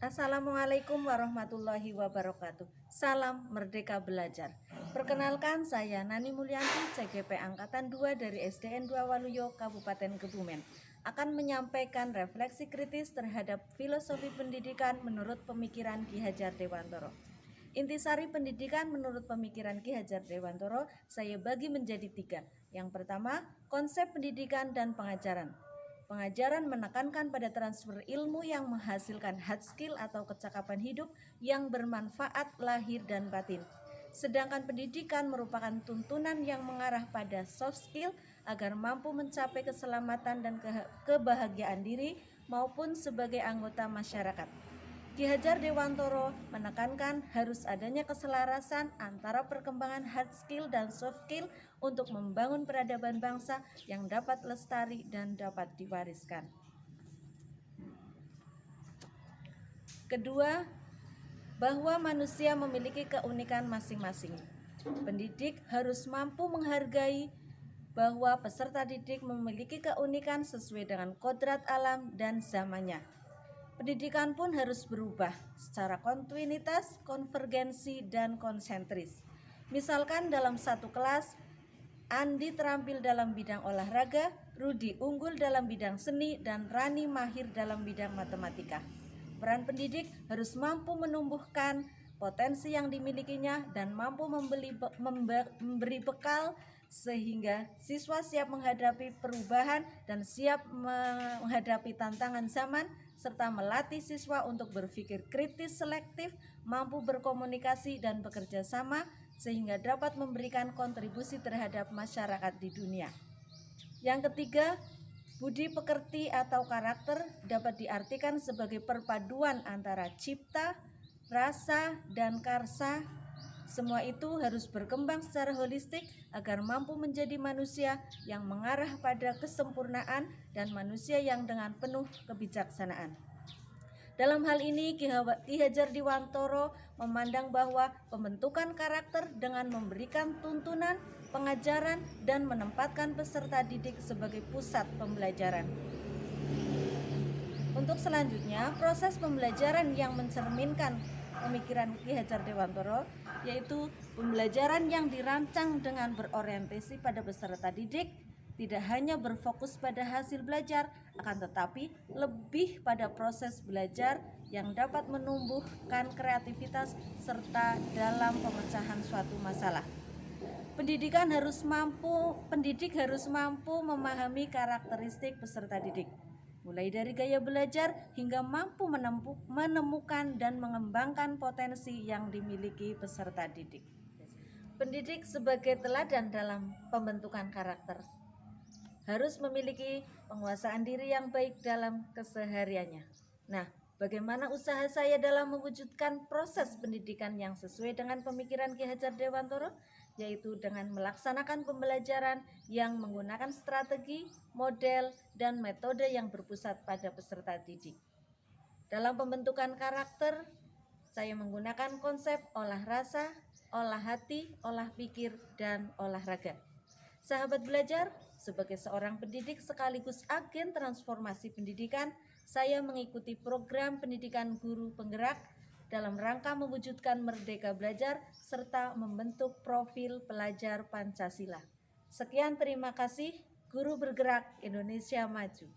Assalamualaikum warahmatullahi wabarakatuh. Salam Merdeka Belajar. Perkenalkan, saya Nani Mulyanti, CGP Angkatan 2 dari SDN 2 Waluyo, Kabupaten Kebumen, akan menyampaikan refleksi kritis terhadap filosofi pendidikan menurut pemikiran Ki Hajar Dewantoro. Intisari pendidikan menurut pemikiran Ki Hajar Dewantoro saya bagi menjadi 3. Yang pertama, konsep pendidikan dan pengajaran. Pengajaran menekankan pada transfer ilmu yang menghasilkan hard skill atau kecakapan hidup yang bermanfaat lahir dan batin. Sedangkan pendidikan merupakan tuntunan yang mengarah pada soft skill agar mampu mencapai keselamatan dan kebahagiaan diri maupun sebagai anggota masyarakat. Ki Hajar Dewantoro menekankan harus adanya keselarasan antara perkembangan hard skill dan soft skill untuk membangun peradaban bangsa yang dapat lestari dan dapat diwariskan. Kedua, bahwa manusia memiliki keunikan masing-masing. Pendidik harus mampu menghargai bahwa peserta didik memiliki keunikan sesuai dengan kodrat alam dan zamannya. Pendidikan pun harus berubah secara kontinuitas, konvergensi, dan konsentris. Misalkan dalam satu kelas, Andi terampil dalam bidang olahraga, Rudi unggul dalam bidang seni, dan Rani mahir dalam bidang matematika. Peran pendidik harus mampu menumbuhkan potensi yang dimilikinya dan mampu memberi bekal sehingga siswa siap menghadapi perubahan dan siap menghadapi tantangan zaman, serta melatih siswa untuk berpikir kritis selektif, mampu berkomunikasi dan bekerja sama, sehingga dapat memberikan kontribusi terhadap masyarakat di dunia. Yang ketiga, budi pekerti atau karakter dapat diartikan sebagai perpaduan antara cipta, rasa, dan karsa. Semua itu harus berkembang secara holistik agar mampu menjadi manusia yang mengarah pada kesempurnaan dan manusia yang dengan penuh kebijaksanaan. Dalam hal ini, Ki Hajar Dewantoro memandang bahwa pembentukan karakter dengan memberikan tuntunan, pengajaran, dan menempatkan peserta didik sebagai pusat pembelajaran. Untuk selanjutnya, proses pembelajaran yang mencerminkan pemikiran Ki Hajar Dewantoro yaitu pembelajaran yang dirancang dengan berorientasi pada peserta didik, tidak hanya berfokus pada hasil belajar, akan tetapi lebih pada proses belajar yang dapat menumbuhkan kreativitas serta dalam pemecahan suatu masalah. Pendidik harus mampu memahami karakteristik peserta didik, mulai dari gaya belajar hingga mampu menemukan dan mengembangkan potensi yang dimiliki peserta didik. Pendidik sebagai teladan dalam pembentukan karakter harus memiliki penguasaan diri yang baik dalam kesehariannya. Nah, bagaimana usaha saya dalam mewujudkan proses pendidikan yang sesuai dengan pemikiran Ki Hajar Dewantoro? Yaitu dengan melaksanakan pembelajaran yang menggunakan strategi, model, dan metode yang berpusat pada peserta didik. Dalam pembentukan karakter, saya menggunakan konsep olah rasa, olah hati, olah pikir, dan olahraga. Sahabat belajar, sebagai seorang pendidik sekaligus agen transformasi pendidikan, saya mengikuti program pendidikan guru penggerak dalam rangka mewujudkan Merdeka Belajar serta membentuk profil pelajar Pancasila. Sekian, terima kasih. Guru Bergerak Indonesia Maju.